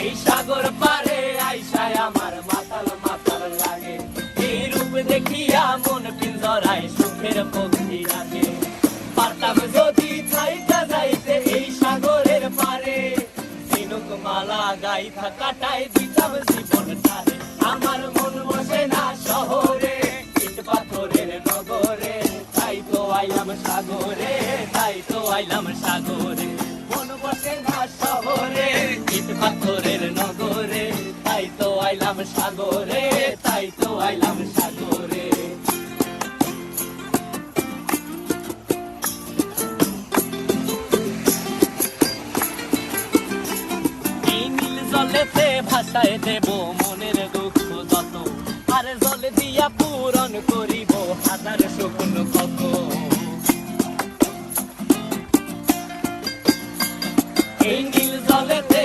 এই সাগর পারে আইসায় আমার মাতাল মাতাল লাগে, এই রূপ দেখিয়া মন পিঞ্জরায় সুখের পক্ষী রাখে। পারতাম যদি থাইকা যাইতে এই সাগরের পারে, ঝিনুক মালা গাইথা কাটাই দিতাম জীবনটারে। আমার মন বসে না শহরে, ইট পাথরের নগরে, তাই তো আইলাম সাগরে, তাই তো আইলাম সাগরে। মন বসে না শহরে, ইট পাথরের নগরে, তাই তো আইলাম সাগরে, তাই তো আইলাম সাগরে। এই নীল জলেতে ভাসায় দেব মনের দুঃখ যত, আর জলে দিয়া পূরণ করিব হাজার স্বপ্ন কত। এই নীল জলেতে